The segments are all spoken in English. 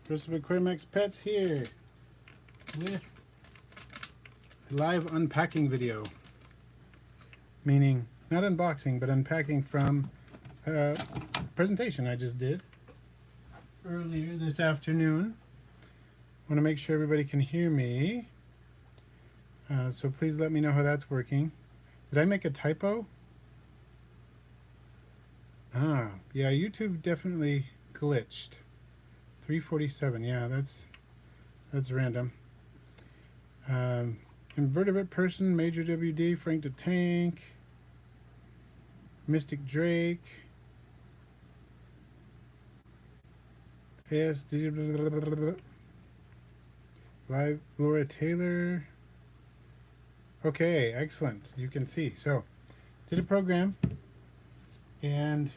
First of Aquarimax Pets here with a live unpacking video. Meaning, not unboxing, but unpacking from a presentation I just did earlier this afternoon. I want to make sure everybody can hear me. So please let me know how that's working. Did I make a typo? Yeah, YouTube definitely glitched. 347, yeah, that's random. Invertebrate Person, Major WD, Frank the Tank, Mystic Drake, Live Laura Taylor. Okay, excellent. You can see. So, did a program, and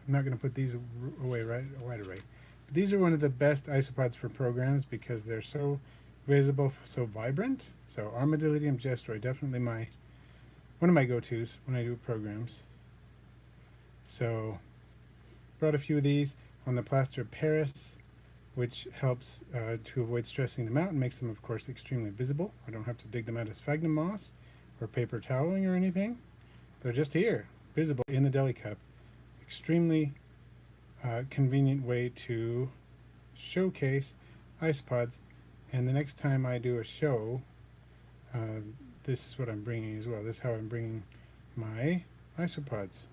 I'm not going to put these away right away. These are one of the best isopods for programs because they're so visible, so vibrant. So Armadillidium gestroy, definitely one of my go-tos when I do programs. So brought a few of these on the plaster of Paris, which helps to avoid stressing them out and makes them, of course, extremely visible. I don't have to dig them out as sphagnum moss or paper toweling or anything. They're just here, visible in the deli cup. Extremely convenient way to showcase isopods, and the next time I do a show, this is what I'm bringing as well. This is how I'm bringing my isopods.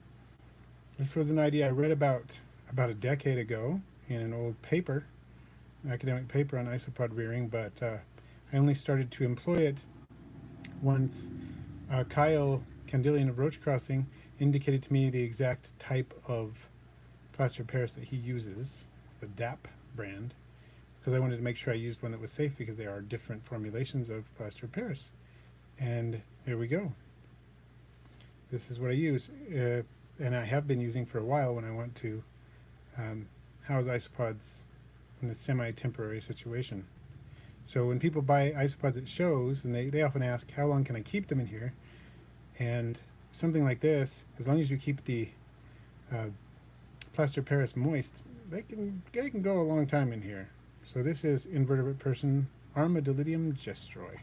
This was an idea I read about a decade ago in an old paper, an academic paper on isopod rearing, but I only started to employ it once Kyle Candillion of Roach Crossing indicated to me the exact type of plaster of Paris that he uses. It's the DAP brand, because I wanted to make sure I used one that was safe because there are different formulations of plaster of Paris. And there we go. This is what I use, and I have been using for a while when I want to house isopods in a semi-temporary situation. So when people buy isopods at shows, and they often ask, how long can I keep them in here? And something like this, as long as you keep the plaster of Paris moist, they can go a long time in here. So this is Invertebrate Person, Armadillidium gestroy.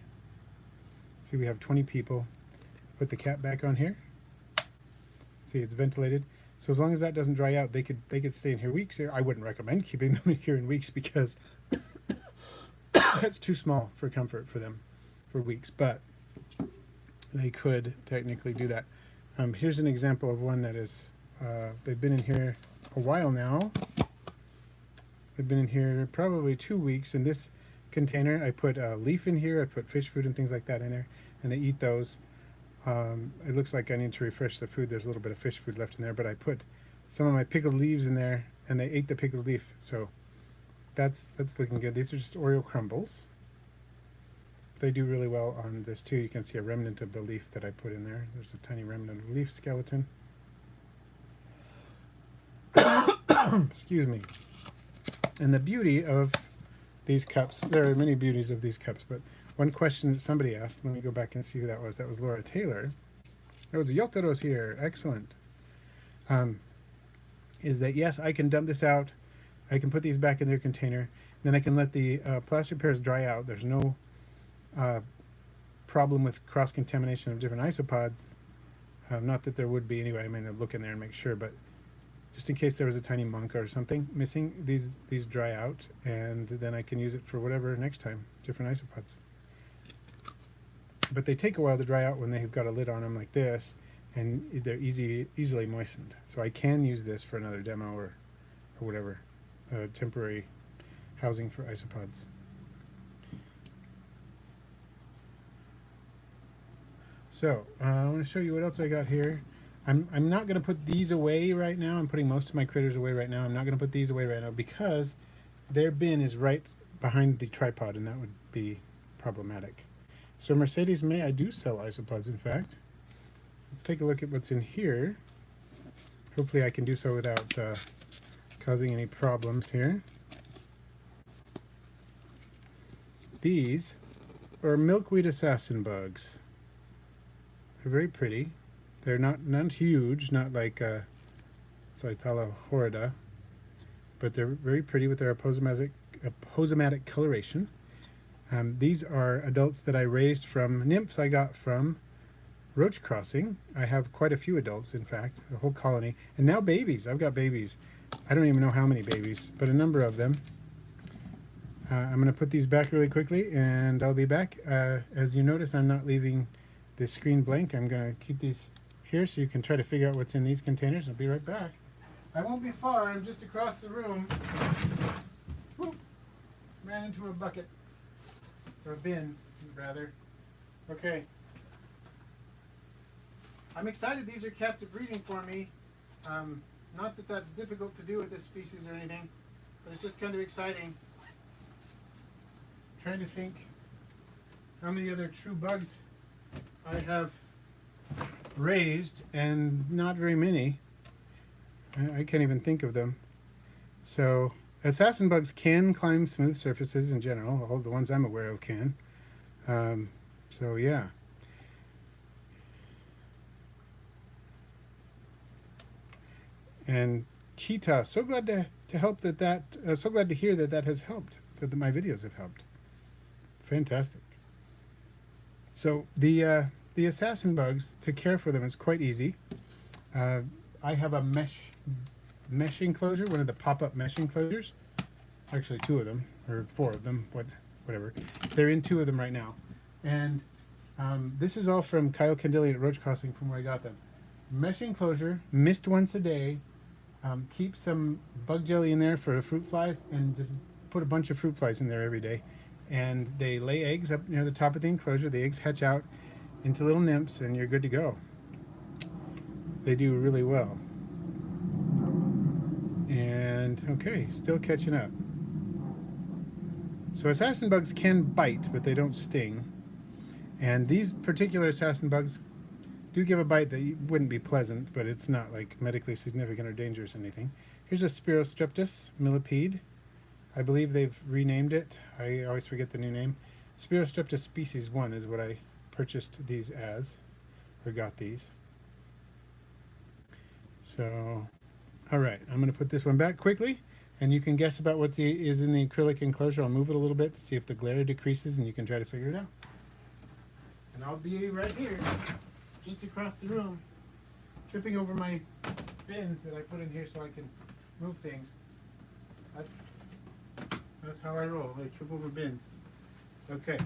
See, we have 20 people. Put the cap back on here. See, it's ventilated. So as long as that doesn't dry out, they could stay in here weeks. I wouldn't recommend keeping them here in weeks because that's too small for comfort for them for weeks, but they could technically do that. Here's an example of one that is, they've been in here a while now. They've been in here probably 2 weeks. In this container, I put a leaf in here, I put fish food and things like that in there, and they eat those. It looks like I need to refresh the food. There's a little bit of fish food left in there, but I put some of my pickled leaves in there, and they ate the pickled leaf. So that's looking good. These are just Oreo crumbles. They do really well on this too. You can see a remnant of the leaf that I put in there. There's a tiny remnant of leaf skeleton. Excuse me. And the beauty of these cups, there are many beauties of these cups, but one question that somebody asked, let me go back and see who that was. That was Laura Taylor. There was a Yelteros here. Excellent. Is that, yes, I can dump this out. I can put these back in their container. Then I can let the plaster of Paris dry out. There's no problem with cross-contamination of different isopods. Not that there would be anyway. I mean, I'd look in there and make sure, but just in case there was a tiny monk or something missing, these dry out, and then I can use it for whatever next time, different isopods. But they take a while to dry out when they've got a lid on them like this, and they're easily moistened. So I can use this for another demo or whatever, temporary housing for isopods. So I want to show you what else I got here. I'm not going to put these away right now. I'm putting most of my critters away right now. I'm not going to put these away right now because their bin is right behind the tripod, and that would be problematic. So Mercedes May, I do sell isopods, in fact. Let's take a look at what's in here. Hopefully I can do so without causing any problems here. These are milkweed assassin bugs. They're very pretty. They're not huge, not like Cythala horrida, but they're very pretty with their aposematic a Posematic coloration. These are adults that I raised from nymphs I got from roach crossing. I have quite a few adults, in fact, a whole colony. And now babies. I've got babies. I don't even know how many babies, but a number of them. I'm going to put these back really quickly, and I'll be back. As you notice, I'm not leaving the screen blank. I'm going to keep these here so you can try to figure out what's in these containers. I'll be right back. I won't be far. I'm just across the room. Whoop. Ran into a bucket. Or a bin, rather. Okay. I'm excited these are captive breeding for me. Not that that's difficult to do with this species or anything, but it's just kind of exciting. Trying to think how many other true bugs I have raised, and not very many. I can't even think of them. So assassin bugs can climb smooth surfaces in general. All the ones I'm aware of can. So yeah. And Kita, so glad to help so glad to hear that has helped, that my videos have helped. Fantastic. So the assassin bugs, to care for them is quite easy. I have a mesh enclosure, one of the pop-up mesh enclosures. Actually, 2 of them, or 4 of them, whatever. They're in 2 of them right now. And this is all from Kyle Candilli at Roach Crossing, from where I got them. Mesh enclosure, mist once a day. Keep some bug jelly in there for fruit flies, and just put a bunch of fruit flies in there every day. And they lay eggs up near the top of the enclosure. The eggs hatch out into little nymphs, and you're good to go. They do really well. And okay, still catching up. So assassin bugs can bite, but they don't sting. And these particular assassin bugs do give a bite that wouldn't be pleasant, but it's not like medically significant or dangerous or anything. Here's a Spirostreptus millipede. I believe they've renamed it. I always forget the new name. Spirostreptus species 1 is what I purchased these as, or got these. So, all right, I'm going to put this one back quickly, and you can guess about what is in the acrylic enclosure. I'll move it a little bit to see if the glare decreases, and you can try to figure it out. And I'll be right here, just across the room, tripping over my bins that I put in here so I can move things. That's how I roll. I trip over bins. Okay.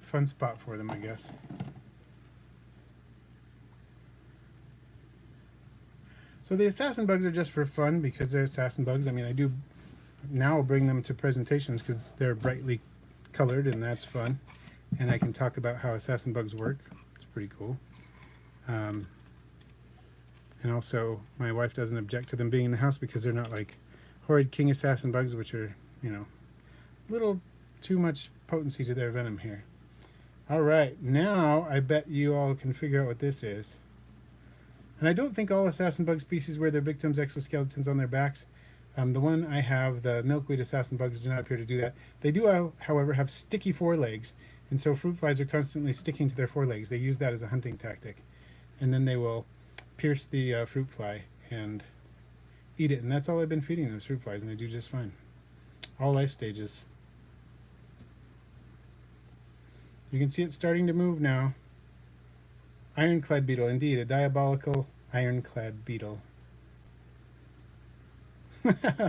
Fun spot for them, I guess. So the assassin bugs are just for fun because they're assassin bugs. I mean, I do now bring them to presentations because they're brightly colored, and that's fun. And I can talk about how assassin bugs work. It's pretty cool. And also, my wife doesn't object to them being in the house because they're not like horrid king assassin bugs, which are, you know, a little too much potency to their venom here. All right, now I bet you all can figure out what this is. And I don't think all assassin bug species wear their victims' exoskeletons on their backs. The one I have, the milkweed assassin bugs, do not appear to do that. They do, however, have sticky forelegs, and so fruit flies are constantly sticking to their forelegs. They use that as a hunting tactic. And then they will pierce the fruit fly and eat it. And that's all I've been feeding those fruit flies, and they do just fine. All life stages. You can see it starting to move now. Ironclad beetle, indeed, a diabolical ironclad beetle.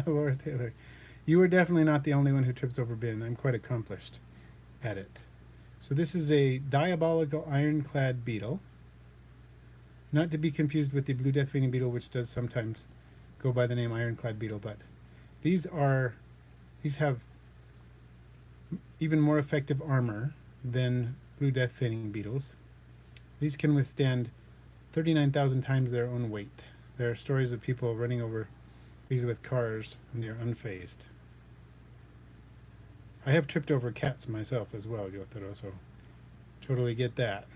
Laura Taylor, you are definitely not the only one who trips over bin. I'm quite accomplished at it. So this is a diabolical ironclad beetle, not to be confused with the blue death feeding beetle, which does sometimes go by the name ironclad beetle. But these have even more effective armor than blue death feeding beetles. These can withstand 39,000 times their own weight. There are stories of people running over these with cars, and they're unfazed. I have tripped over cats myself as well, Yotaro, so totally get that.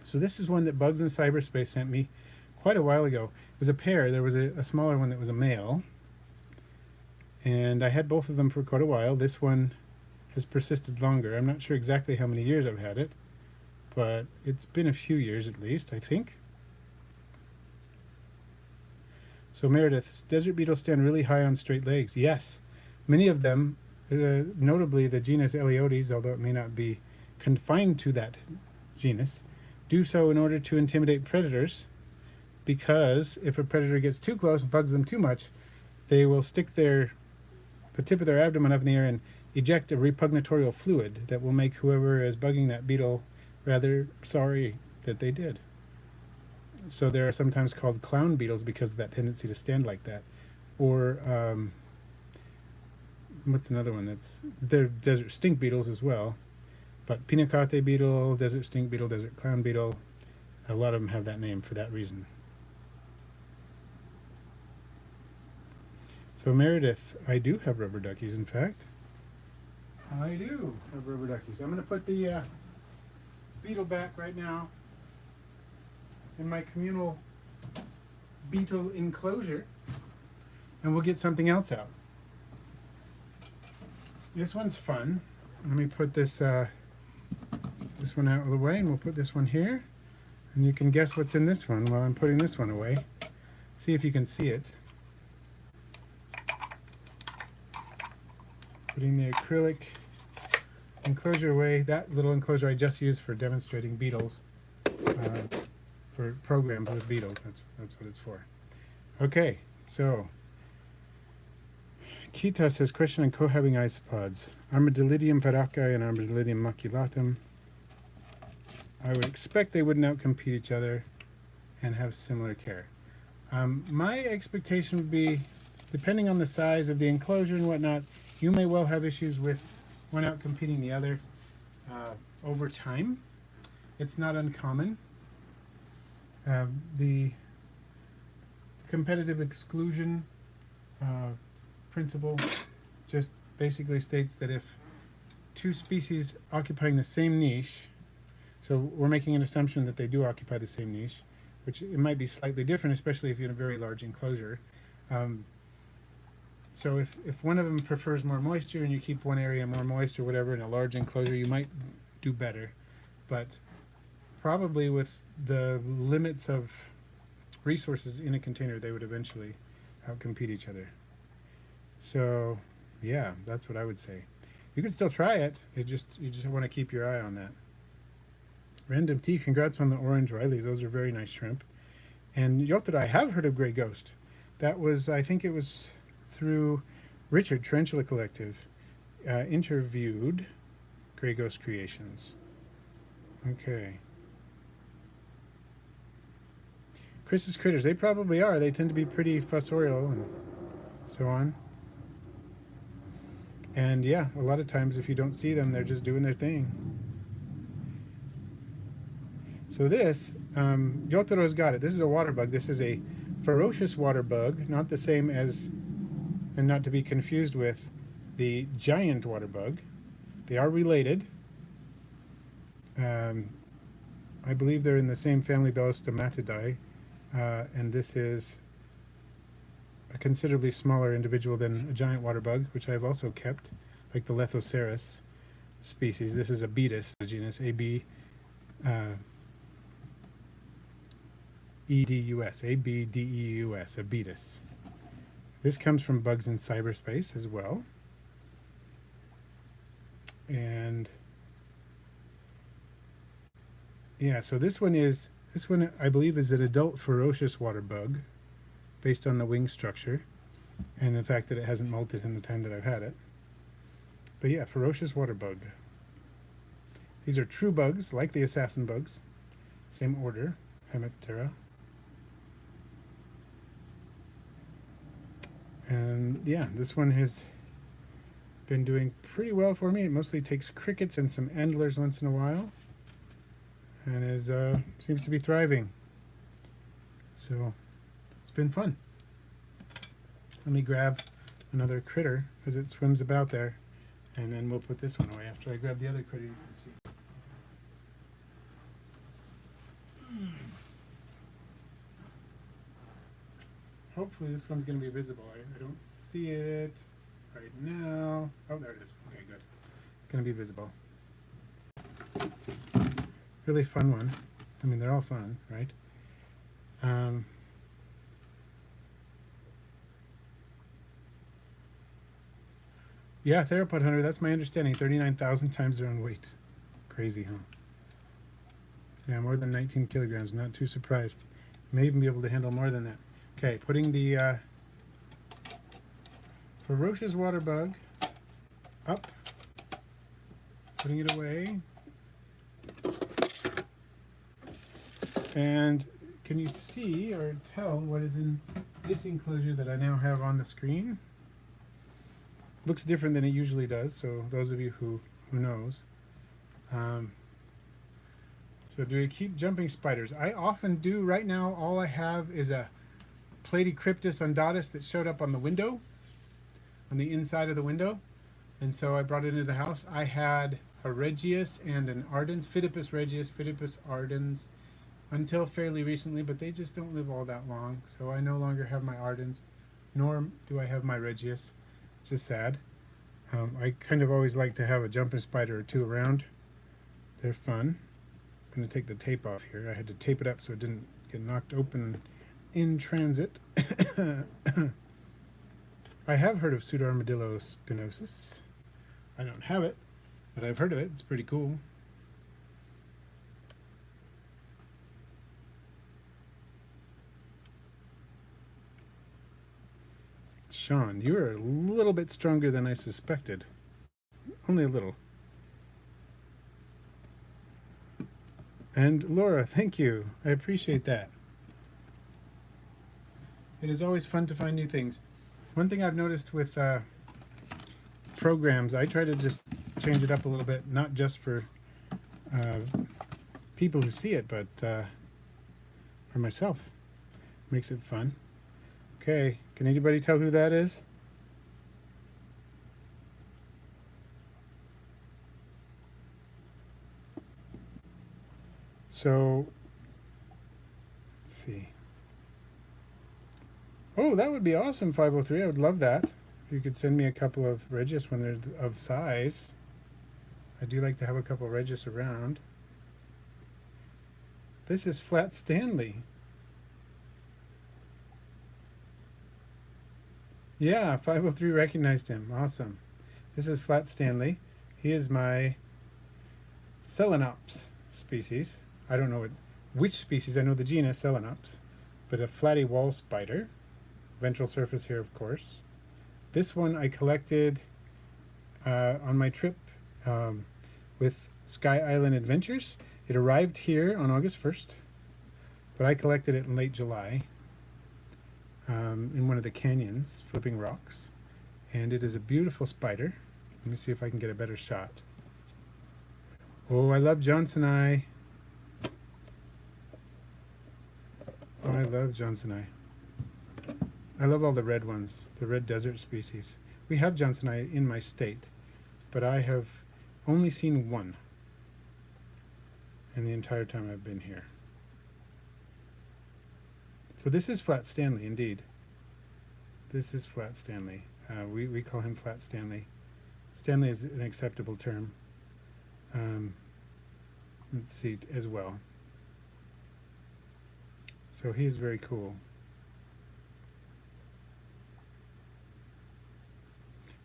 So this is one that Bugs in Cyberspace sent me quite a while ago. It was a pair. There was a smaller one that was a male, and I had both of them for quite a while. This one has persisted longer. I'm not sure exactly how many years I've had it, but it's been a few years at least, I think. So Meredith, desert beetles stand really high on straight legs. Yes, many of them, notably the genus Eleodes, although it may not be confined to that genus, do so in order to intimidate predators, because if a predator gets too close and bugs them too much, they will stick the tip of their abdomen up in the air and eject a repugnatorial fluid that will make whoever is bugging that beetle rather sorry that they did. So they're sometimes called clown beetles because of that tendency to stand like that. Or what's another one? They're desert stink beetles as well. But pinacate beetle, desert stink beetle, desert clown beetle, a lot of them have that name for that reason. So Meredith, I do have rubber duckies, in fact. I do have rubber duckies. I'm going to put the beetle back right now in my communal beetle enclosure, and we'll get something else out. This one's fun. Let me put this this one out of the way, and we'll put this one here, and you can guess what's in this one while I'm putting this one away. See if you can see it. Putting the acrylic enclosure away. That little enclosure I just used for demonstrating beetles, for programs with beetles. That's what it's for. Okay, so Kita says, question on cohabiting isopods. Armadillidium veracae and Armadillidium maculatum. I would expect they wouldn't outcompete each other and have similar care. My expectation would be, depending on the size of the enclosure and whatnot, you may well have issues with one outcompeting the other over time. It's not uncommon. The competitive exclusion principle just basically states that if two species occupying the same niche, so we're making an assumption that they do occupy the same niche, which it might be slightly different, especially if you're in a very large enclosure. So if one of them prefers more moisture and you keep one area more moist or whatever in a large enclosure, you might do better. But probably with the limits of resources in a container, they would eventually outcompete each other. So yeah, that's what I would say. You can still try it. You just want to keep your eye on that. Random T, congrats on the orange Rileys. Those are very nice shrimp. And Yotada, I have heard of Gray Ghost. That was, I think it was through Richard, Tarantula Collective, interviewed Gray Ghost Creations. Okay. Chris's critters, they probably are. They tend to be pretty fossorial and so on. And yeah, a lot of times if you don't see them, they're just doing their thing. So this, Yotaro's got it. This is a water bug. This is a ferocious water bug, not the same as, and not to be confused with, the giant water bug. They are related. I believe they're in the same family, Belostomatidae, and this is a considerably smaller individual than a giant water bug, which I've also kept, like the Lethoceras species. This is Abetus, the genus EDUS, ABDEUS, Abetus. This comes from bugs in cyberspace as well. And yeah, so this one I believe is an adult ferocious water bug based on the wing structure and the fact that it hasn't molted in the time that I've had it. But yeah, ferocious water bug. These are true bugs, like the assassin bugs. Same order, Hemiptera. And yeah, this one has been doing pretty well for me. It mostly takes crickets and some antlers once in a while, and is seems to be thriving. So it's been fun. Let me grab another critter as it swims about there, and then we'll put this one away after I grab the other critter you can see. Hopefully this one's going to be visible. I don't see it right now. Oh, there it is. Okay, good. Going to be visible. Really fun one. I mean, they're all fun, right? Yeah, theropod hunter, that's my understanding. 39,000 times their own weight. Crazy, huh? Yeah, more than 19 kilograms. Not too surprised. May even be able to handle more than that. Okay, putting the ferocious water bug up, putting it away. And can you see or tell what is in this enclosure that I now have on the screen? Looks different than it usually does, so those of you who knows. So do we keep jumping spiders? I often do. Right now all I have is a Platycryptus undatus that showed up on the window, on the inside of the window, and so I brought it into the house. I had a Regius and an Ardens, Phidippus Regius, Phidippus Ardens, until fairly recently, but they just don't live all that long, so I no longer have my Ardens, nor do I have my Regius, which is sad. I kind of always like to have a jumping spider or two around. They're fun. I'm going to take the tape off here. I had to tape it up so it didn't get knocked open in transit. I have heard of Pseudoarmadillo spinosus. I don't have it, but I've heard of it. It's pretty cool. Sean, you are a little bit stronger than I suspected. Only a little. And Laura, thank you. I appreciate that. It is always fun to find new things. One thing I've noticed with programs, I try to just change it up a little bit, not just for people who see it, but for myself. Makes it fun. Okay, can anybody tell who that is? So, let's see. Oh, that would be awesome, 503. I would love that. You could send me a couple of Regius when they're of size. I do like to have a couple of Regius around. This is Flat Stanley. Yeah, 503 recognized him. Awesome. This is Flat Stanley. He is my Selenops species. I don't know which species. I know the genus Selenops, but a flatty wall spider. Ventral surface here, of course. This one I collected on my trip with Sky Island Adventures. It arrived here on August 1st, but I collected it in late July in one of the canyons, flipping rocks. And it is a beautiful spider. Let me see if I can get a better shot. Oh, I love Johnsoni. Oh, I love Johnsoni. I love all the red ones, the red desert species. We have Johnsoni in my state, but I have only seen one in the entire time I've been here. So this is Flat Stanley, indeed. This is Flat Stanley. We call him Flat Stanley. Stanley is an acceptable term. Let's see, as well. So he's very cool.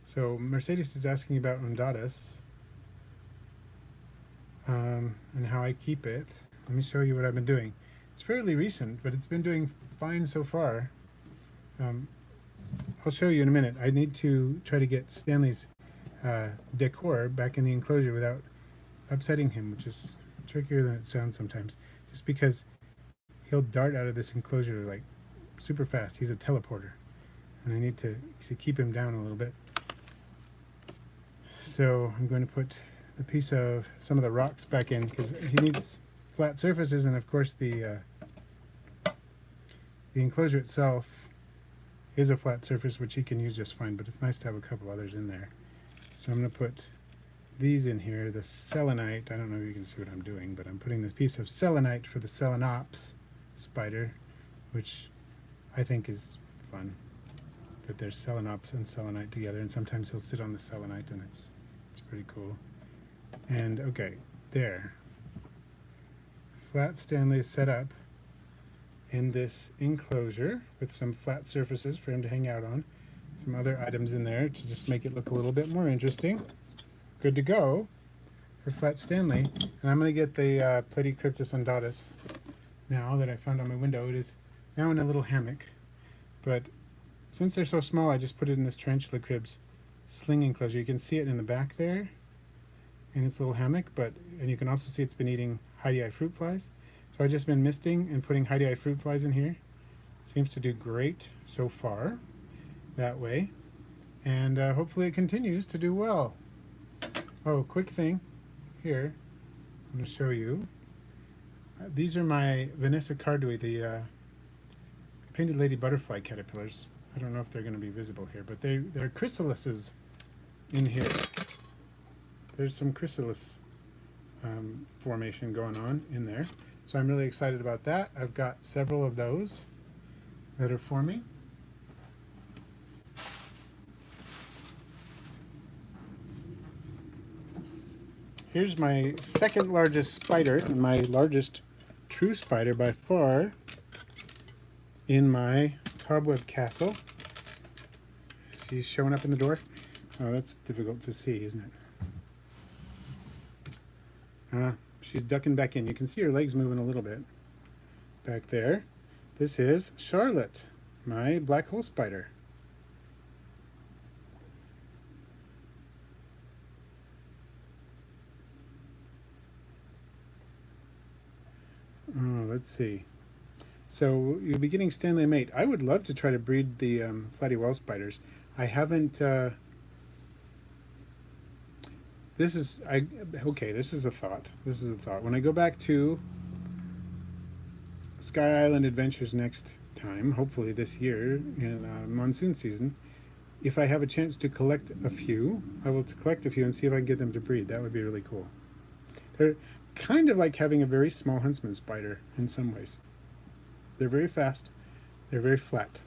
So Mercedes is asking about undatus and how I keep it. Let me show you what I've been doing. It's fairly recent, but it's been doing fine so far. I'll show you in a minute. I need to try to get Stanley's decor back in the enclosure without upsetting him, which is trickier than it sounds sometimes, just because he'll dart out of this enclosure like super fast. He's a teleporter, and I need to keep him down a little bit. So I'm going to put the piece of some of the rocks back in because he needs flat surfaces, and of course the enclosure itself is a flat surface which he can use just fine, but it's nice to have a couple others in there. So I'm going to put these in here, the selenite. I don't know if you can see what I'm doing, but I'm putting this piece of selenite for the Selenops spider, which I think is fun, that there's Selenops and selenite together, and sometimes he'll sit on the selenite, and it's pretty cool. And okay, there. Flat Stanley is set up in this enclosure with some flat surfaces for him to hang out on. some other items in there to just make it look a little bit more interesting. Good to go for Flat Stanley. And I'm going to get the Platycryptus undatus now that I found on my window. It is now in a little hammock, but since they're so small, I just put it in this tarantula cribs sling enclosure. You can see it in the back there in its little hammock, and you can also see it's been eating Heidi-eye fruit flies. So I've just been misting and putting Heidi-eye fruit flies in here. Seems to do great so far that way, and hopefully it continues to do well. Oh, quick thing here, I'm going to show you. These are my Vanessa cardui, the painted lady butterfly caterpillars. I don't know if they're going to be visible here, but they're chrysalises in here. There's some chrysalis formation going on in there, so I'm really excited about that. I've got several of those that are forming. Here's my second largest spider, and my largest true spider by far, in my cobweb castle. See, he's showing up in the door. Oh, that's difficult to see, isn't it? She's ducking back in. You can see her legs moving a little bit back there. This is Charlotte, my black hole spider. Oh, let's see. So you'll be getting Stanley mate. I would love to try to breed the flatty well spiders. I haven't. This is a thought. This is a thought. When I go back to Sky Island Adventures next time, hopefully this year in monsoon season, if I have a chance to collect a few, I will collect a few and see if I can get them to breed. That would be really cool. They're kind of like having a very small huntsman spider in some ways. They're very fast, they're very flat,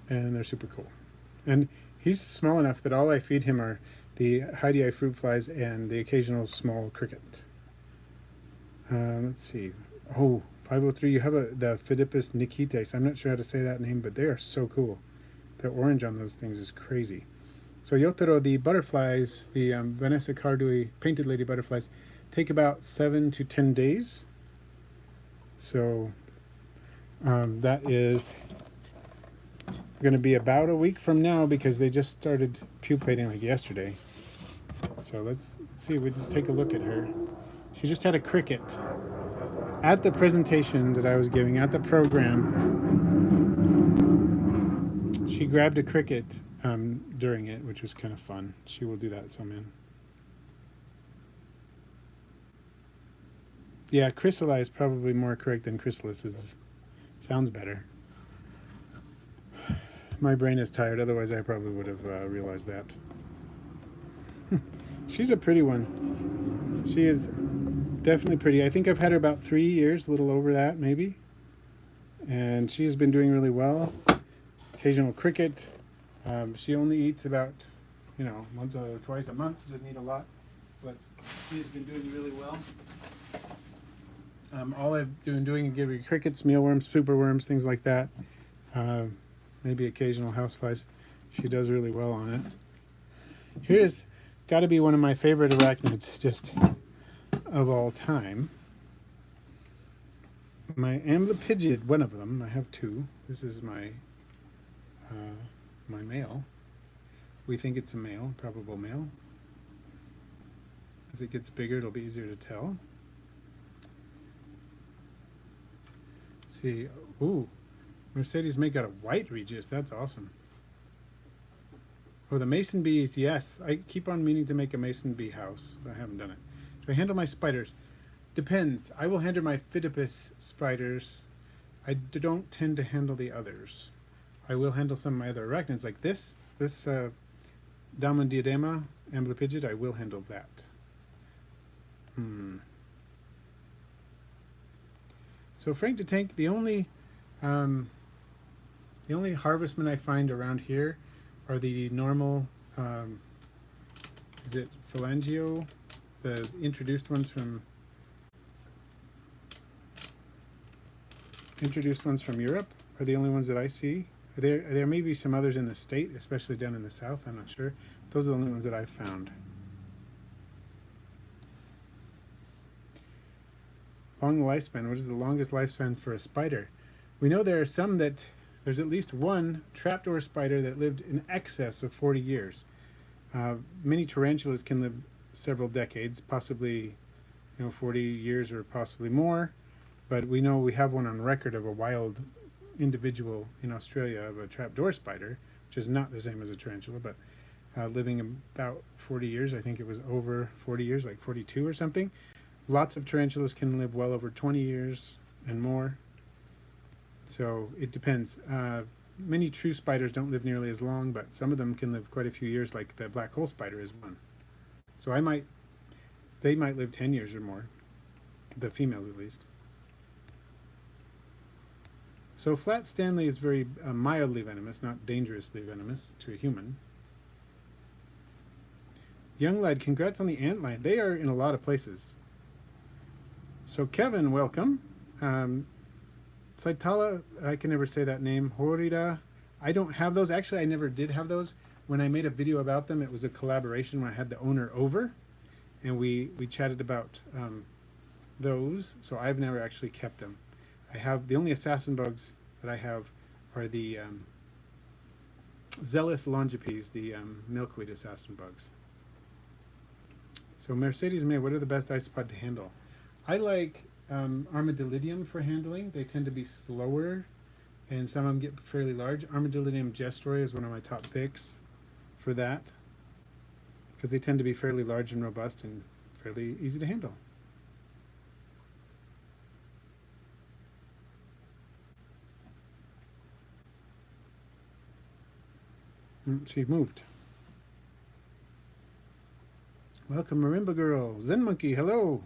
and they're super cool. And he's small enough that all I feed him are the Heidi-eye fruit flies and the occasional small cricket. Let's see. Oh, 503, you have the Phidippus nikites. I'm not sure how to say that name, but they are so cool. The orange on those things is crazy. So Yotaro, the butterflies, the Vanessa cardui painted lady butterflies, take about 7 to 10 days. So that is going to be about a week from now because they just started pupating like yesterday. So let's see. We just take a look at her. She just had a cricket at the presentation that I was giving at the program. She grabbed a cricket during it, which was kind of fun. She will do that, so man. Yeah, chrysali is probably more correct than chrysalis. Sounds better. My brain is tired, otherwise I probably would have realized that. She's a pretty one. She is definitely pretty. I think I've had her about 3 years, a little over that maybe. And she's been doing really well. Occasional cricket. She only eats about, once or twice a month. She doesn't eat a lot, but she's been doing really well. All I've been doing is giving crickets, mealworms, superworms, things like that. Maybe occasional houseflies. She does really well on it. Here's got to be one of my favorite arachnids, just of all time. My amblypygid, one of them. I have two. This is my my male. We think it's a male, probable male. As it gets bigger, it'll be easier to tell. Let's see, ooh, Mercedes May got a white Regis. That's awesome. Oh, the mason bees, yes. I keep on meaning to make a mason bee house, but I haven't done it. Do I handle my spiders? Depends. I will handle my Phidippus spiders. I don't tend to handle the others. I will handle some of my other arachnids, like this Daman diadema amblypygid. I will handle that. So Frank the Tank, the only harvestmen I find around here are the normal, is it Phalangio? The introduced ones from Europe are the only ones that I see There may be some others in the state, especially down in the south. I'm not sure. Those are the only ones that I've found. Long lifespan. What is the longest lifespan for a spider? We know there are some that there's at least one trapdoor spider that lived in excess of 40 years. Many tarantulas can live several decades, possibly 40 years or possibly more. But we know we have one on record of a wild individual in Australia of a trapdoor spider, which is not the same as a tarantula, but living about 40 years. I think it was over 40 years, like 42 or something. Lots of tarantulas can live well over 20 years and more. So it depends. Many true spiders don't live nearly as long, but some of them can live quite a few years, like the black hole spider is one. So they might live 10 years or more, the females at least. So flat Stanley is very mildly venomous, not dangerously venomous to a human. Young lad, congrats on the antlion. They are in a lot of places. So Kevin, welcome. Saitala, I can never say that name. Horida, I don't have those. Actually, I never did have those. When I made a video about them, it was a collaboration when I had the owner over, and we chatted about those. So I've never actually kept them. I have the only assassin bugs that I have are the Zealous longipes, the milkweed assassin bugs. So Mercedes May, what are the best isopod to handle? I like Armadillidium for handling. They tend to be slower, and some of them get fairly large. Armadillidium gestroy is one of my top picks for that, because they tend to be fairly large and robust and fairly easy to handle. She moved. Welcome, Marimba Girl. Zen Monkey, hello.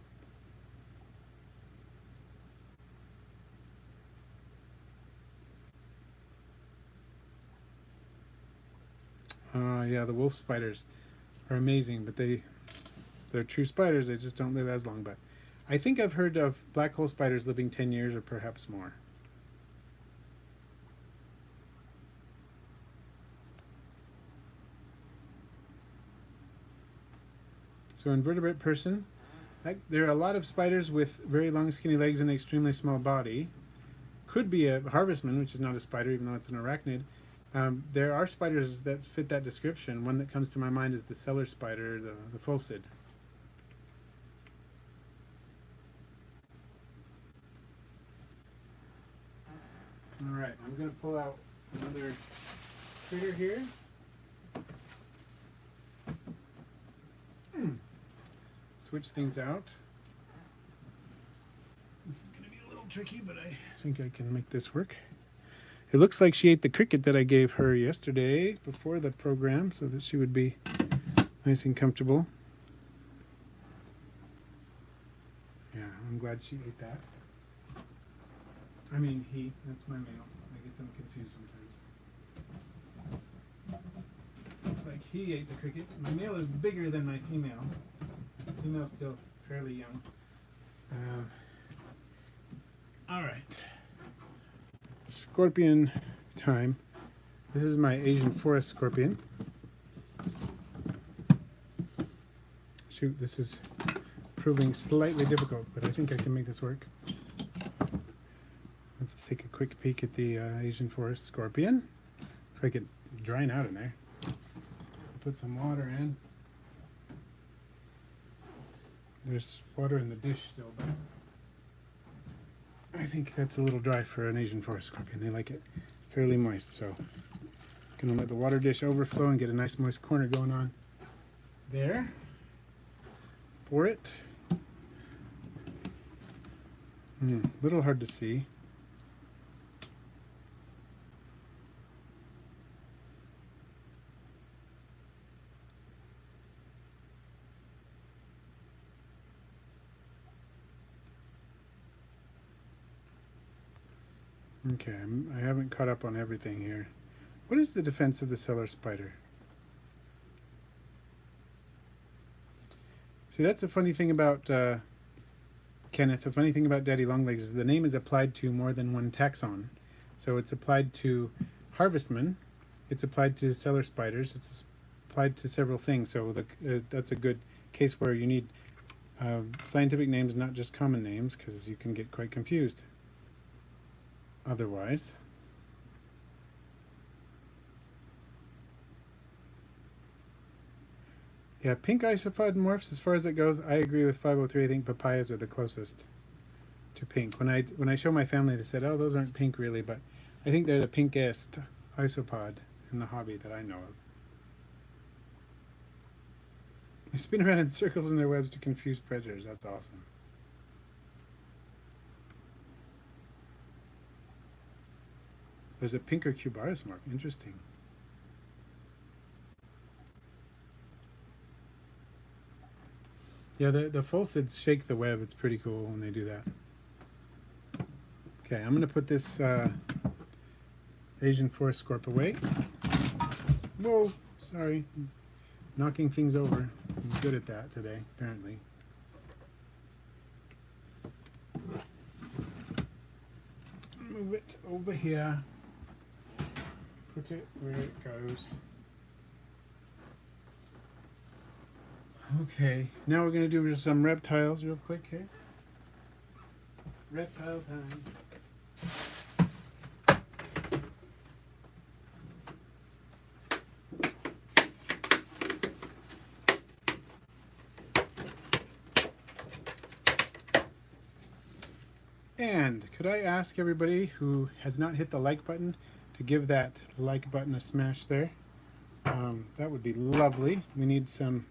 Yeah, the wolf spiders are amazing, but they're true spiders. They just don't live as long. But I think I've heard of black hole spiders living 10 years or perhaps more. So invertebrate person, there are a lot of spiders with very long skinny legs and an extremely small body. Could be a harvestman, which is not a spider even though it's an arachnid. There are spiders that fit that description. One that comes to my mind is the cellar spider, the fulcid. Alright, I'm going to pull out another critter here. Switch things out. This is going to be a little tricky, but I think I can make this work. It looks like she ate the cricket that I gave her yesterday before the program, so that she would be nice and comfortable. Yeah, I'm glad she ate that. I mean, he. That's my male. I get them confused sometimes. Looks like he ate the cricket. My male is bigger than my female. Female's still fairly young. All right. Scorpion time. This is my Asian forest scorpion. Shoot, this is proving slightly difficult, but I think I can make this work. Let's take a quick peek at the Asian forest scorpion. Looks like it's drying out in there. Put some water in. There's water in the dish still, but I think that's a little dry for an Asian forest scorpion. They like it fairly moist, so I'm going to let the water dish overflow and get a nice moist corner going on there for it. Little hard to see. Okay, I haven't caught up on everything here. What is the defense of the cellar spider? See, that's a funny thing about Kenneth. A funny thing about daddy longlegs is the name is applied to more than one taxon. So it's applied to Harvestman. It's applied to cellar spiders. It's applied to several things. So that's a good case where you need scientific names, not just common names, because you can get quite confused otherwise. Yeah, pink isopod morphs, as far as it goes, I agree with 503. I think papayas are the closest to pink. When I show my family, they said, oh, those aren't pink really, but I think they're the pinkest isopod in the hobby that I know of. They spin around in circles in their webs to confuse predators. That's awesome. There's a pinker cubaris morph. Interesting. Yeah, the fulcids shake the web. It's pretty cool when they do that. Okay, I'm going to put this Asian forest scorp away. Whoa, sorry. Knocking things over. I'm good at that today, apparently. Move it over here. Put it where it goes. Okay, now we're going to do some reptiles real quick here. Reptile time. And could I ask everybody who has not hit the like button to give that like button a smash there? That would be lovely. We need some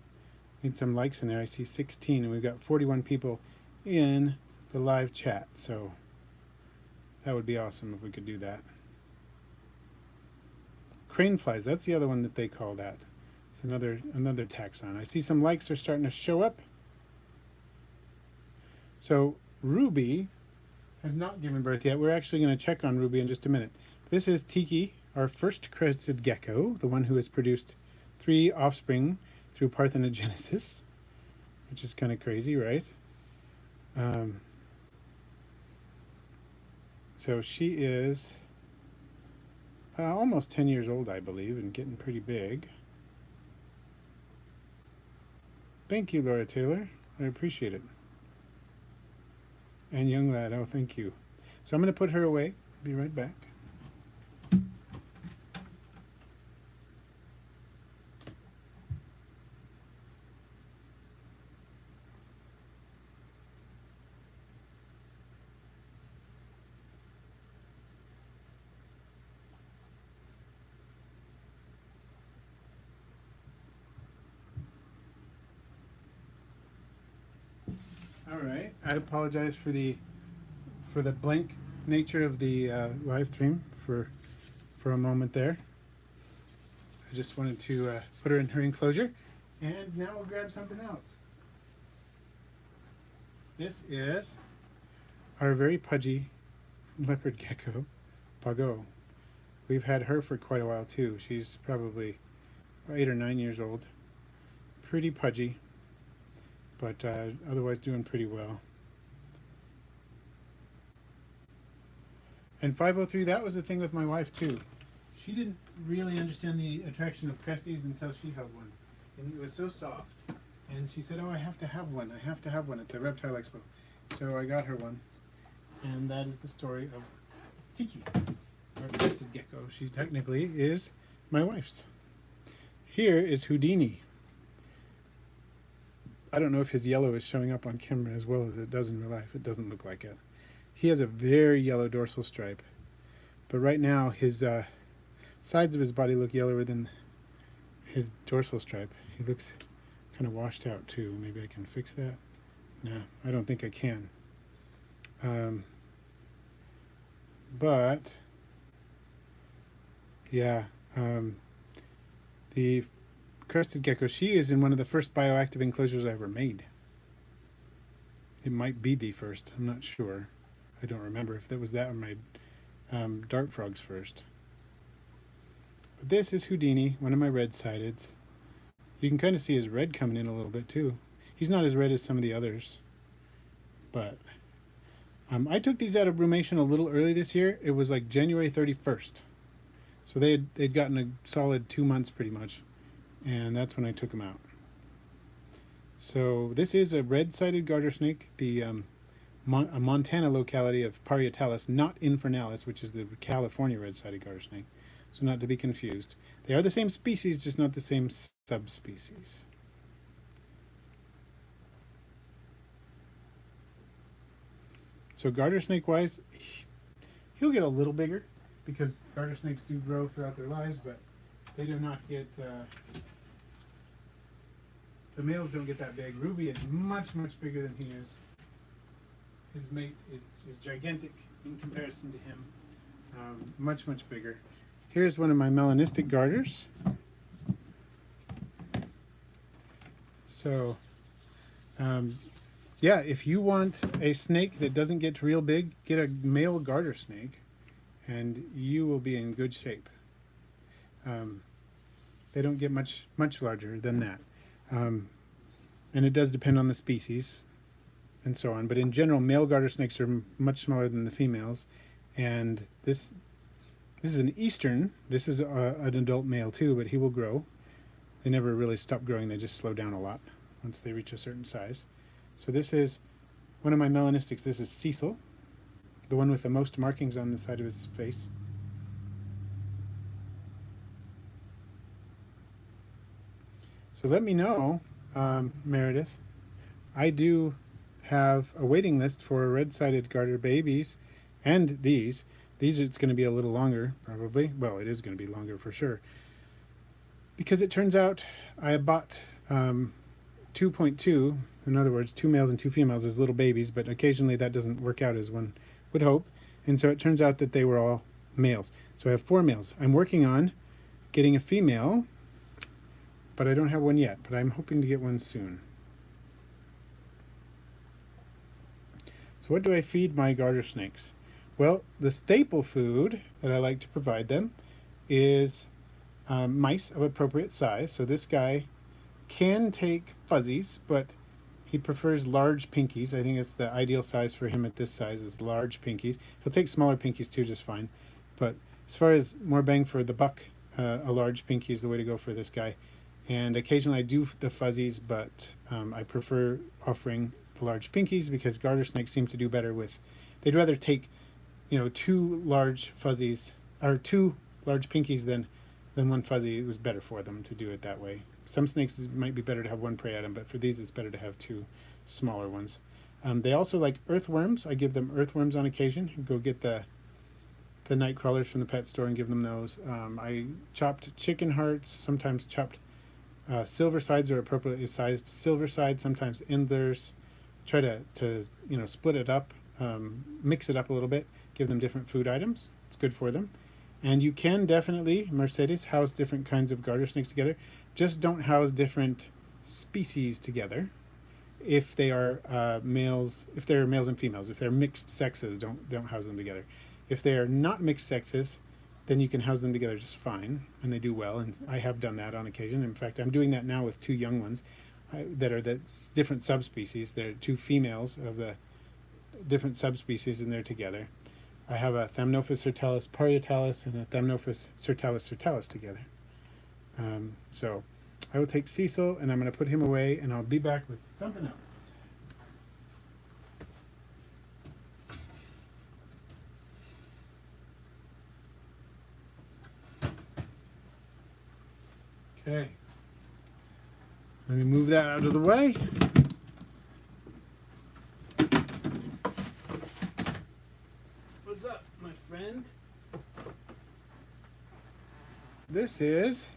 likes in there. I see 16 and we've got 41 people in the live chat, so that would be awesome if we could do that. Crane flies, that's the other one that they call that. It's another taxon. I see some likes are starting to show up. So Ruby has not given birth yet. We're actually going to check on Ruby in just a minute. This is Tiki, our first crested gecko, the one who has produced 3 offspring through parthenogenesis, which is kind of crazy, right? So she is almost 10 years old, I believe, and getting pretty big. Thank you, Laura Taylor. I appreciate it. And young lad, oh, thank you. So I'm going to put her away. Be right back. All right. I apologize for the blank nature of the live stream for a moment there. I just wanted to put her in her enclosure, and now we'll grab something else. This is our very pudgy leopard gecko, Pago. We've had her for quite a while too. She's probably 8 or 9 years old. Pretty pudgy, but otherwise doing pretty well. And 503, that was the thing with my wife too. She didn't really understand the attraction of cresties until she held one. And it was so soft. And she said, oh, I have to have one. I have to have one at the Reptile Expo. So I got her one. And that is the story of Tiki, our crested gecko. She technically is my wife's. Here is Houdini. I don't know if his yellow is showing up on camera as well as it does in real life. It doesn't look like it. He has a very yellow dorsal stripe, but right now his sides of his body look yellower than his dorsal stripe. He looks kind of washed out too. Maybe I can fix that. No, I don't think I can. But yeah, the crested gecko, she is in one of the first bioactive enclosures I ever made. It might be the first, I'm not sure. I don't remember if that was that or my dart frogs first. But this is Houdini, one of my red-sideds. You can kind of see his red coming in a little bit too. He's not as red as some of the others. But I took these out of brumation a little early this year. It was like January 31st So they'd gotten a solid 2 months pretty much, and that's when I took them out. So this is a red-sided garter snake, the a Montana locality of Parietalis, not Infernalis, which is the California red-sided garter snake. So not to be confused. They are the same species, just not the same subspecies. So garter snake wise, he'll get a little bigger because garter snakes do grow throughout their lives, but they do not get, the males don't get that big. Ruby is much, much bigger than he is. His mate is gigantic in comparison to him. Much, much bigger. Here's one of my melanistic garters. So, yeah, if you want a snake that doesn't get real big, get a male garter snake and you will be in good shape. They don't get much larger than that. And it does depend on the species and so on. But in general, male garter snakes are much smaller than the females. And this is an eastern. This is an adult male too, but he will grow. They never really stop growing. They just slow down a lot once they reach a certain size. So this is one of my melanistics. This is Cecil, the one with the most markings on the side of his face. So let me know, Meredith. I do have a waiting list for red-sided garter babies, and these. These it's going to be a little longer, probably. Well, it is going to be longer for sure. Because it turns out I bought 2.2, in other words, 2 males and 2 females as little babies, but occasionally that doesn't work out as one would hope. And so it turns out that they were all males. So I have 4 males. I'm working on getting a female, but I don't have one yet, but I'm hoping to get one soon. So what do I feed my garter snakes? Well, the staple food that I like to provide them is mice of appropriate size. So this guy can take fuzzies, but he prefers large pinkies. I think it's the ideal size for him at this size is large pinkies. He'll take smaller pinkies too, just fine. But as far as more bang for the buck, a large pinky is the way to go for this guy. And occasionally I do the fuzzies, but I prefer offering the large pinkies because garter snakes seem to do better with, they'd rather take, 2 large fuzzies, or 2 large pinkies than one fuzzy. It was better for them to do it that way. Some snakes it might be better to have one prey item, but for these it's better to have 2 smaller ones. They also like earthworms. I give them earthworms on occasion. Go get the night crawlers from the pet store and give them those. I chopped chicken hearts, sometimes chopped silver sides are appropriately sized silver sides, sometimes endlers. Try to split it up, mix it up a little bit, give them different food items. It's good for them. And you can definitely, Mercedes, house different kinds of garter snakes together. Just don't house different species together. If they are males, if they're males and females, if they're mixed sexes, don't house them together. If they are not mixed sexes, then you can house them together just fine, and they do well. And I have done that on occasion. In fact, I'm doing that now with 2 young ones that are the different subspecies. They're 2 females of the different subspecies, and they're together. I have a Thamnophis sertalis parietalis and a Thamnophis sertalis sertalis together. So I will take Cecil and I'm going to put him away, and I'll be back with something else. Okay. Let me move that out of the way. What's up, my friend? This is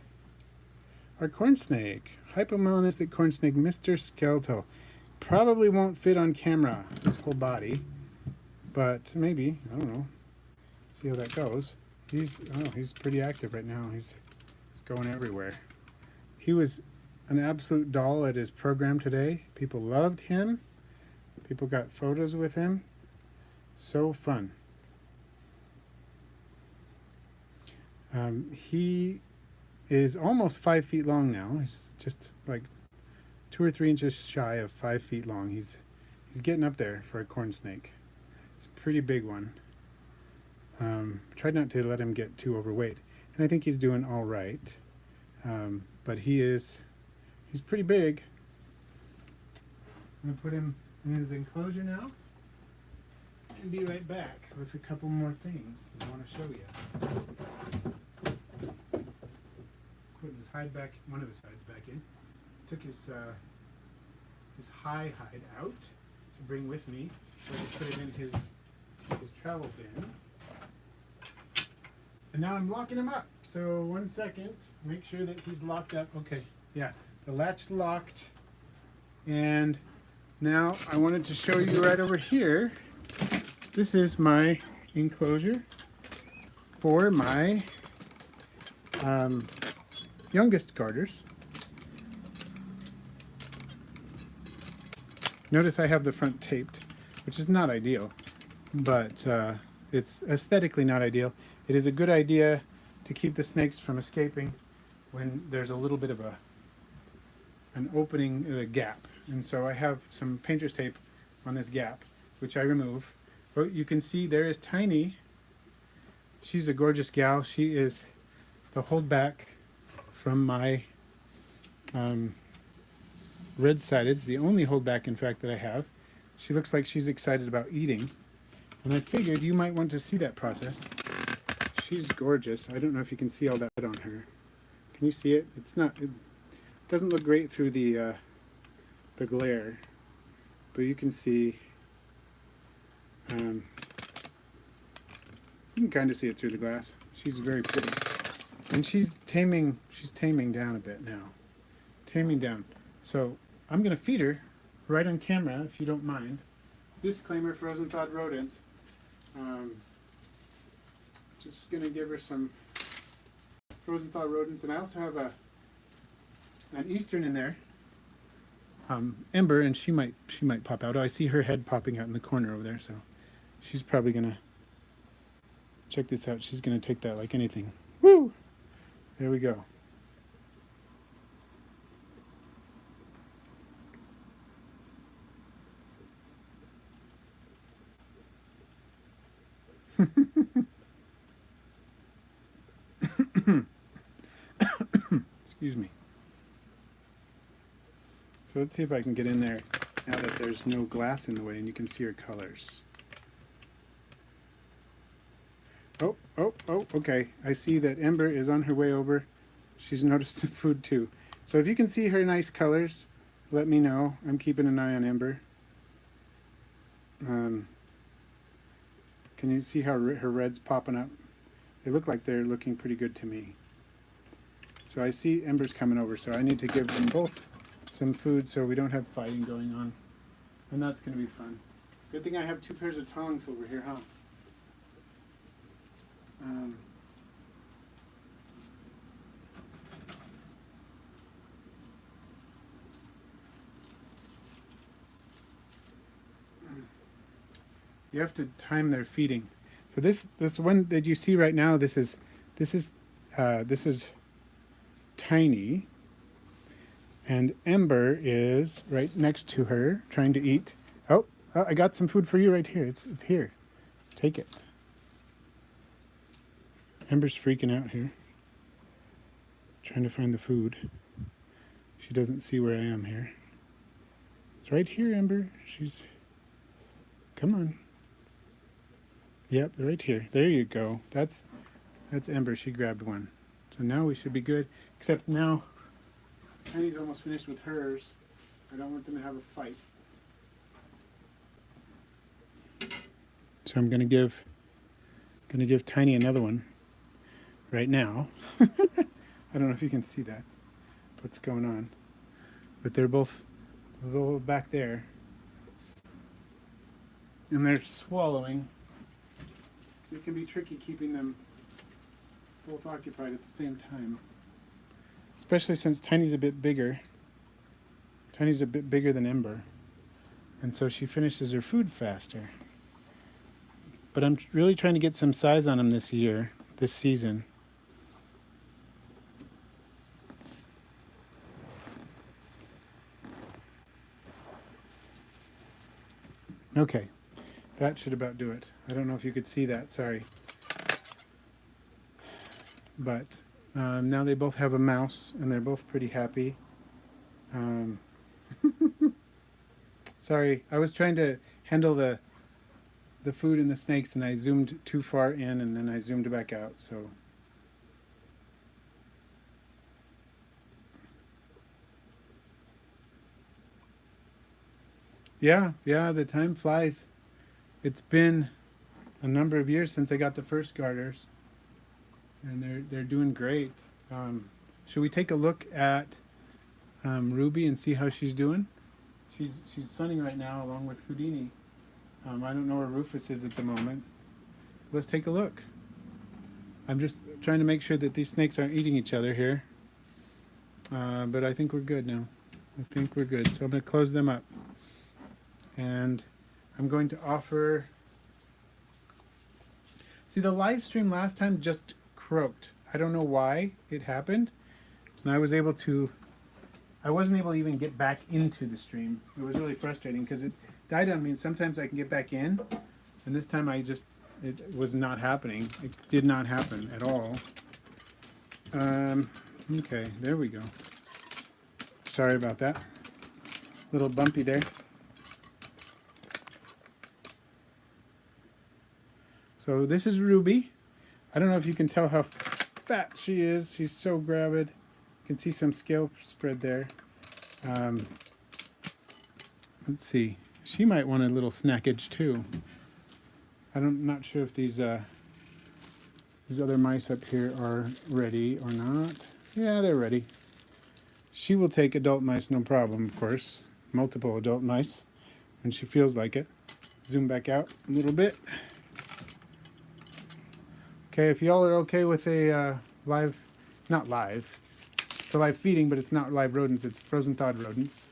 our corn snake, hypomelanistic corn snake, Mr. Skeletal. Probably won't fit on camera, his whole body, but maybe, I don't know. See how that goes. He's pretty active right now. He's going everywhere. He was an absolute doll at his program today. People loved him. People got photos with him. So fun. He is almost 5 feet long now. He's just like 2 or 3 inches shy of 5 feet long. He's getting up there for a corn snake. It's a pretty big one. Tried not to let him get too overweight. and I think he's doing all right. But he's pretty big. I'm gonna put him in his enclosure now and be right back with a couple more things that I want to show you. Put his hide back, one of his hides back in. Took his high hide out to bring with me. So I put it in his travel bin. And now I'm locking him up. So 1 second, make sure that he's locked up. Okay, yeah, the latch locked. And now I wanted to show you right over here. This is my enclosure for my youngest garters. Notice I have the front taped, which is not ideal, but it's aesthetically not ideal. It is a good idea to keep the snakes from escaping when there's a little bit of an opening, a gap. And so I have some painter's tape on this gap, which I remove. But you can see there is Tiny. She's a gorgeous gal. She is the holdback from my red-sided. It's the only holdback, in fact, that I have. She looks like she's excited about eating. And I figured you might want to see that process. She's gorgeous. I don't know if you can see all that on her. Can you see it? It doesn't look great through the glare, but you can see. You can kind of see it through the glass. She's very pretty, and she's taming down a bit now. Taming down. So I'm gonna feed her right on camera, if you don't mind. Disclaimer: frozen thawed rodents. Just gonna give her some frozen thawed rodents, and I also have an eastern in there, Ember, and she might pop out. Oh, I see her head popping out in the corner over there, so she's probably gonna check this out. She's gonna take that like anything. Woo! There we go. Excuse me. So let's see if I can get in there now that there's no glass in the way and you can see her colors. Oh, okay. I see that Ember is on her way over. She's noticed the food too. So if you can see her nice colors, let me know. I'm keeping an eye on Ember. Can you see how her red's popping up? They look like they're looking pretty good to me. So I see Ember's coming over, so I need to give them both some food so we don't have fighting going on. And that's going to be fun. Good thing I have 2 pairs of tongs over here, huh? You have to time their feeding. So this one that you see right now, this is Tiny, and Ember is right next to her trying to eat. Oh, I got some food for you right here. It's here. Take it. Ember's freaking out here, trying to find the food. She doesn't see where I am here. It's right here, Ember. Come on. Yep, right here. There you go. That's Ember. She grabbed one. So now we should be good. Except now, Tiny's almost finished with hers. I don't want them to have a fight. So I'm gonna give Tiny another one right now. I don't know if you can see that. What's going on? But they're both back there, and they're swallowing. It can be tricky keeping them both occupied at the same time. Especially since Tiny's a bit bigger. Tiny's a bit bigger than Ember. And so she finishes her food faster. But I'm really trying to get some size on them this season. Okay. That should about do it. I don't know if you could see that, sorry. But now they both have a mouse, and they're both pretty happy. Um, sorry, I was trying to handle the food and the snakes, and I zoomed too far in, and then I zoomed back out. So yeah, yeah, the time flies. It's been a number of years since I got the first garters, and they're doing great. Should we take a look at Ruby and see how she's doing? She's sunning right now along with Houdini. I don't know where Rufus is at the moment. Let's take a look. I'm just trying to make sure that these snakes aren't eating each other here. But I think we're good now. I think we're good. So I'm going to close them up. And I'm going to offer... See, the live stream last time just croaked. I don't know why it happened. And I wasn't able to even get back into the stream. It was really frustrating because it died on me. And sometimes I can get back in. And this time it was not happening. It did not happen at all. Okay, there we go. Sorry about that. Little bumpy there. So this is Ruby. I don't know if you can tell how fat she is. She's so gravid. You can see some scale spread there. Let's see. She might want a little snackage too. I'm not sure if these other mice up here are ready or not. Yeah, they're ready. She will take adult mice, no problem, of course. Multiple adult mice when she feels like it. Zoom back out a little bit. Okay, if y'all are okay with a not live, it's a live feeding, but it's not live rodents, it's frozen thawed rodents.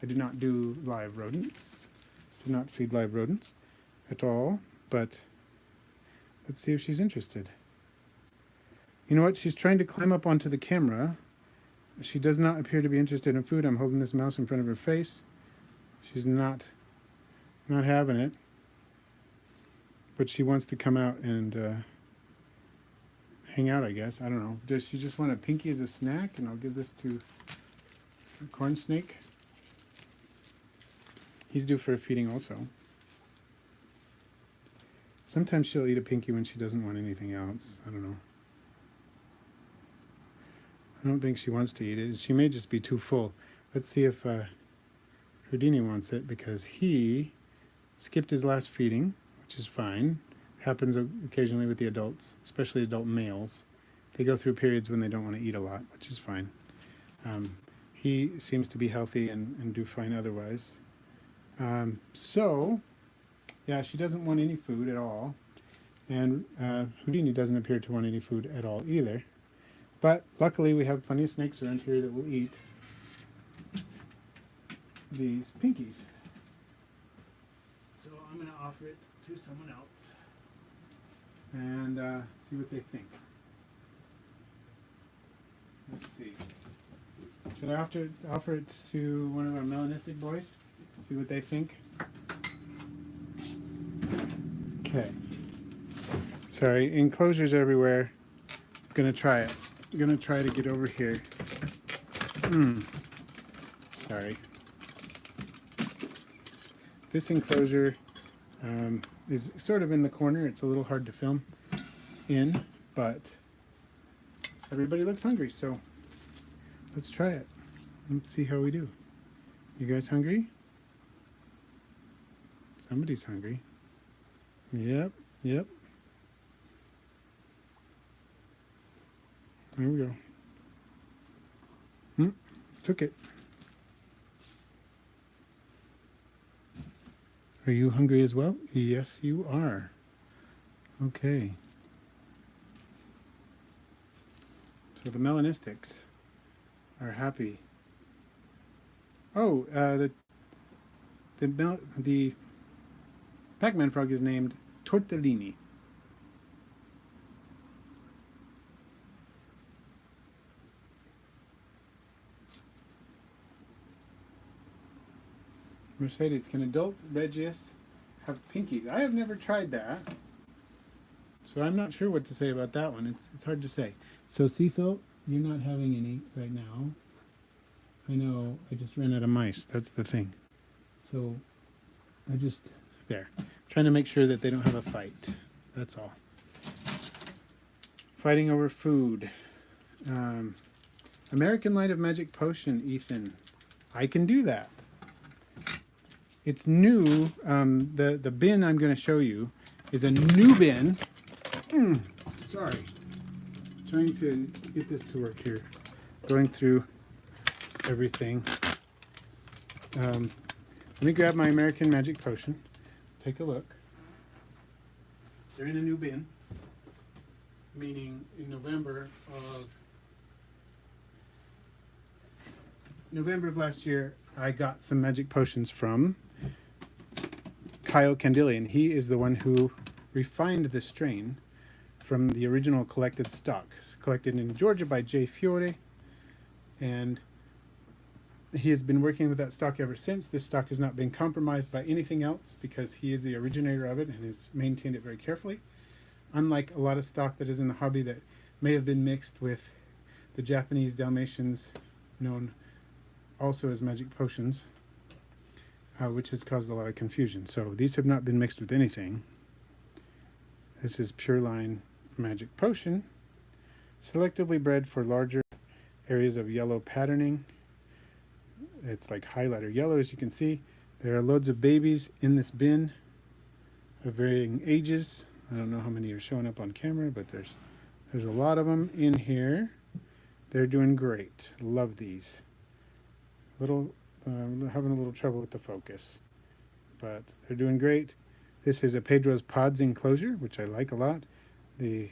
I do not do live rodents. Do not feed live rodents at all, but let's see if she's interested. You know what? She's trying to climb up onto the camera. She does not appear to be interested in food. I'm holding this mouse in front of her face. She's not having it. But she wants to come out and hang out, I guess. I don't know. Does she just want a pinky as a snack? And I'll give this to a corn snake. He's due for a feeding also. Sometimes she'll eat a pinky when she doesn't want anything else. I don't know. I don't think she wants to eat it. She may just be too full. Let's see if Houdini wants it, because he skipped his last feeding, which is fine. Happens occasionally with the adults, especially adult males. They go through periods when they don't want to eat a lot, which is fine. He seems to be healthy and do fine otherwise. So, yeah, she doesn't want any food at all. And Houdini doesn't appear to want any food at all either. But luckily we have plenty of snakes around here that will eat these pinkies. So I'm going to offer it to someone else and see what they think. Let's see. Should I offer it to one of our melanistic boys? See what they think? Okay. Sorry, enclosures everywhere. I'm going to try it. I'm going to try to get over here. Sorry. This enclosure is sort of in the corner. It's a little hard to film in, but everybody looks hungry, so let's try it. Let's see how we do. You guys hungry? Somebody's hungry. Yep, yep. There we go. Took it. Are you hungry as well? Yes, you are. Okay. So the melanistics are happy. Oh, the Pac-Man frog is named Tortellini. Mercedes, can adult Regius have pinkies? I have never tried that. So I'm not sure what to say about that one. It's hard to say. So Cecil, you're not having any right now. I know I just ran out of mice. That's the thing. So I just there. Trying to make sure that they don't have a fight. That's all. Fighting over food. American Light of Magic Potion, Ethan. I can do that. It's new. The bin I'm going to show you is a new bin. Sorry. Trying to get this to work here. Going through everything. Let me grab my American Magic Potion. Take a look. They're in a new bin. Meaning in November of last year, I got some magic potions from Kyle Candelian. He is the one who refined the strain from the original collected stock, collected in Georgia by J. Fiore, and he has been working with that stock ever since. This stock has not been compromised by anything else because he is the originator of it and has maintained it very carefully. Unlike a lot of stock that is in the hobby that may have been mixed with the Japanese Dalmatians, known also as magic potions, which has caused a lot of confusion. So these have not been mixed with anything. This is Pure Line Magic Potion, selectively bred for larger areas of yellow patterning. It's like highlighter yellow, as you can see. There are loads of babies in this bin of varying ages. I don't know how many are showing up on camera, but there's a lot of them in here. They're doing great. Love these. Having a little trouble with the focus, but they're doing great. This is a Pedro's Pods enclosure, which I like a lot. The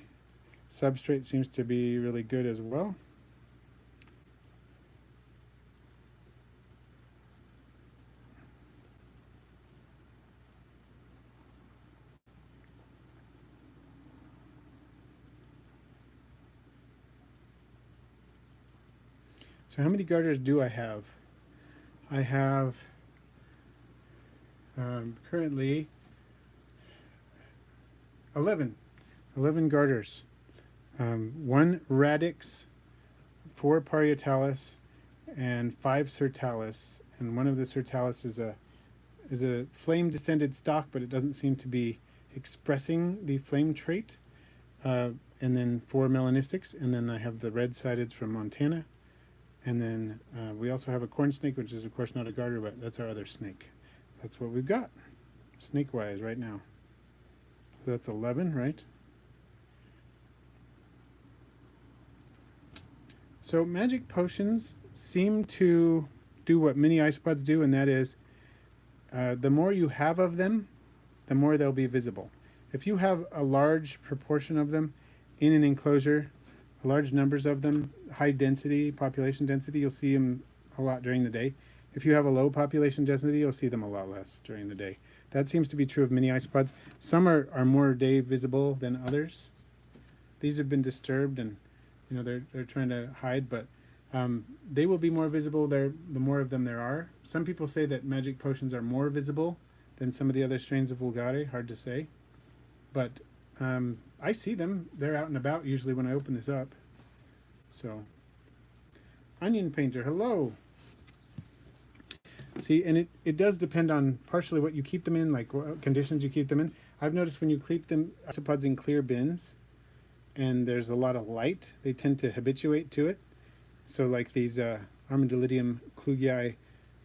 substrate seems to be really good as well. So how many garters do I have? I have currently 11 garters. 1 radix, 4 parietalis, and 5 sertalis. And one of the sertalis is a flame descended stock, but it doesn't seem to be expressing the flame trait. And then 4 melanistics, and then I have the red sideds from Montana. And then we also have a corn snake, which is of course not a garter, but that's our other snake. That's what we've got, snake-wise, right now. So that's 11, right? So magic potions seem to do what many isopods do, and that is the more you have of them, the more they'll be visible. If you have a large proportion of them in an enclosure, large numbers of them, high density, population density, you'll see them a lot during the day. If you have a low population density, you'll see them a lot less during the day. That seems to be true of many isopods. Some are more day visible than others. These have been disturbed, and they're trying to hide, but they will be more visible the more of them there are. Some people say that magic potions are more visible than some of the other strains of Vulgare. Hard to say, but I see them. They're out and about usually when I open this up. So, Onion Painter, hello. See, and it does depend on partially what you keep them in, like what conditions you keep them in. I've noticed when you keep them isopods in clear bins and there's a lot of light, they tend to habituate to it. So like these Armadillidium klugii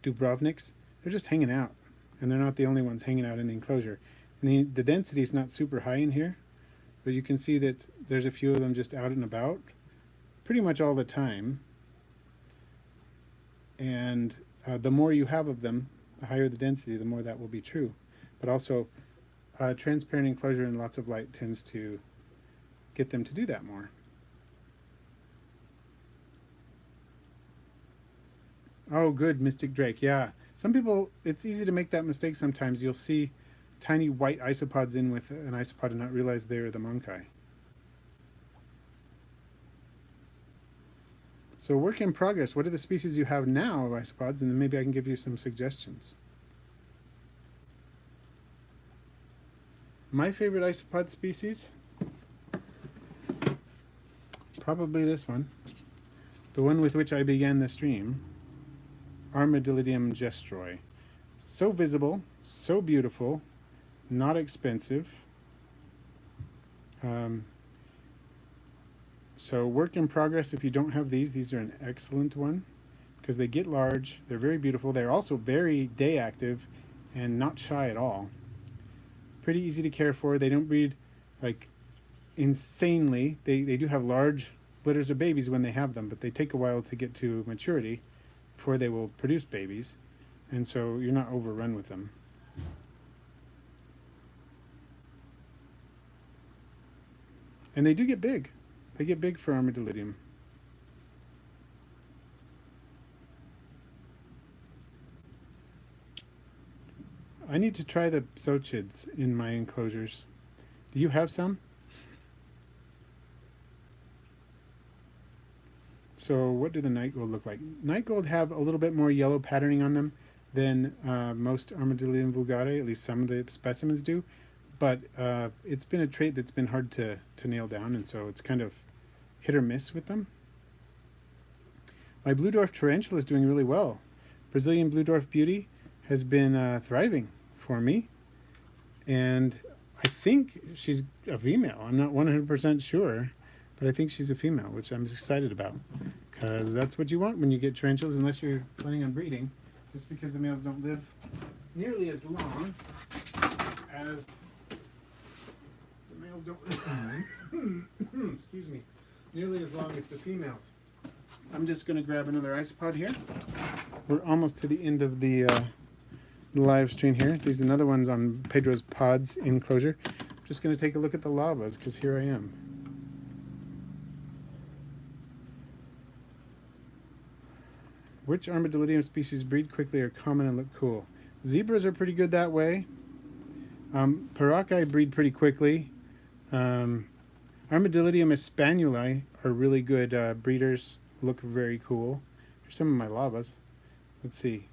dubrovniks, they're just hanging out, and they're not the only ones hanging out in the enclosure. And the density is not super high in here, but you can see that there's a few of them just out and about pretty much all the time. And the more you have of them, the higher the density, the more that will be true. But also, transparent enclosure and lots of light tends to get them to do that more. Oh, good, Mystic Drake. Yeah, some people, it's easy to make that mistake sometimes. You'll see tiny white isopods in with an isopod and not realize they're the Monkai. So work in progress. What are the species you have now of isopods? And then maybe I can give you some suggestions. My favorite isopod species probably this one, the one with which I began the stream, Armadillidium gestroy. So visible, so beautiful, not expensive. So work in progress if you don't have these. These are an excellent one because they get large. They're very beautiful. They're also very day active and not shy at all. Pretty easy to care for. They don't breed like insanely. They do have large litters of babies when they have them, but they take a while to get to maturity before they will produce babies. And so you're not overrun with them. And they do get big. They get big for Armadillidium. I need to try the Xochids in my enclosures. Do you have some? So what do the night gold look like? Night gold have a little bit more yellow patterning on them than most Armadillidium vulgare, at least some of the specimens do. But it's been a trait that's been hard to nail down, and so it's kind of hit or miss with them. My blue dwarf tarantula is doing really well. Brazilian blue dwarf beauty has been thriving for me, and I think she's a female. I'm not 100% sure, but I think she's a female, which I'm excited about, because that's what you want when you get tarantulas, unless you're planning on breeding, just because the males don't live nearly as long as the males don't excuse me, nearly as long as the females. I'm just going to grab another isopod here. We're almost to the end of the live stream here. These are another ones on Pedro's pods enclosure. I'm just going to take a look at the lavas, because here I am. Which Armadillidium species breed quickly, are common, and look cool? Zebras are pretty good that way. Paracai breed pretty quickly. Armadillidium hispanuli are really good breeders. Look very cool. Here's some of my lavas. Let's see.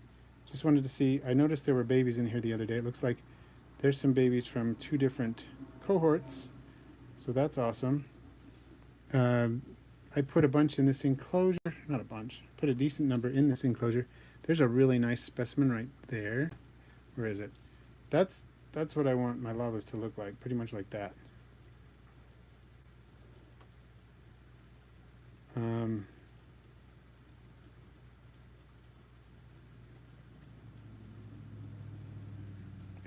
Just wanted to see. I noticed there were babies in here the other day. It looks like there's some babies from 2 different cohorts. So that's awesome. I put a bunch in this enclosure. Not a bunch. Put a decent number in this enclosure. There's a really nice specimen right there. Where is it? That's what I want my lavas to look like. Pretty much like that.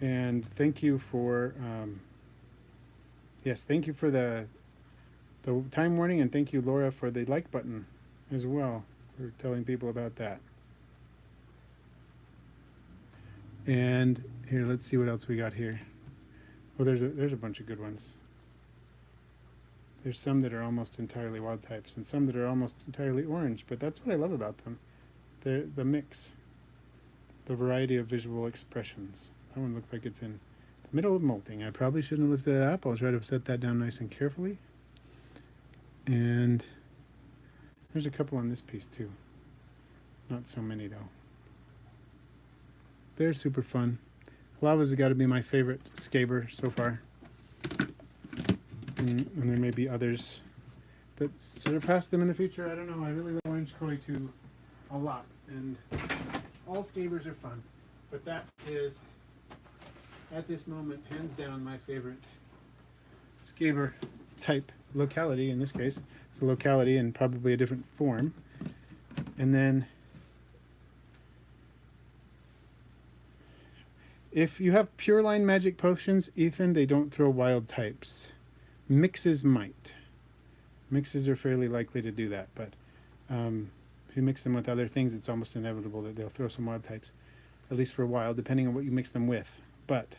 And thank you for yes, thank you for the time warning, and thank you, Laura, for the like button as well, for telling people about that. And here, let's see what else we got here. Oh, there's a bunch of good ones. There's some that are almost entirely wild types, and some that are almost entirely orange, but that's what I love about them. They're the mix, the variety of visual expressions. That one looks like it's in the middle of molting. I probably shouldn't have lifted that up. I'll try to set that down nice and carefully. And there's a couple on this piece too. Not so many though. They're super fun. Lavas have got to be my favorite scaber so far. And there may be others that surpass them in the future. I don't know. I really love orange koi too a lot. And all scabers are fun. But that is, at this moment, hands down my favorite scaber type locality. In this case, it's a locality and probably a different form. And then if you have Pure Line magic potions, Ethan, they don't throw wild types. Mixes might. Mixes are fairly likely to do that, but if you mix them with other things, it's almost inevitable that they'll throw some wild types, at least for a while, depending on what you mix them with. But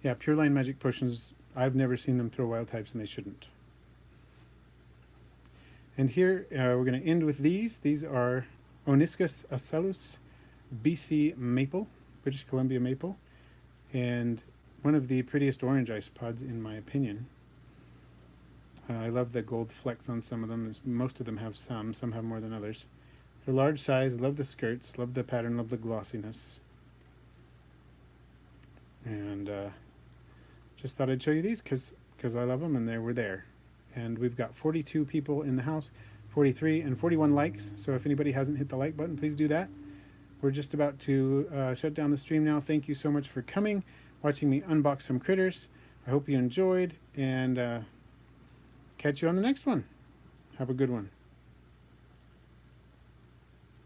yeah, Pure Line magic potions, I've never seen them throw wild types, and they shouldn't. And here we're going to end with these. These are Oniscus acellus, BC maple, British Columbia maple, and one of the prettiest orange isopods in my opinion. I love the gold flecks on some of them. Most of them have some have more than others. They're large size, love the skirts, love the pattern, love the glossiness. And just thought I'd show you these because I love them, and they were there. and we've got 42 people in the house, 43 and 41 likes. So if anybody hasn't hit the like button, please do that. We're just about to shut down the stream now. Thank you so much for coming, watching me unbox some critters. I hope you enjoyed, and catch you on the next one. Have a good one.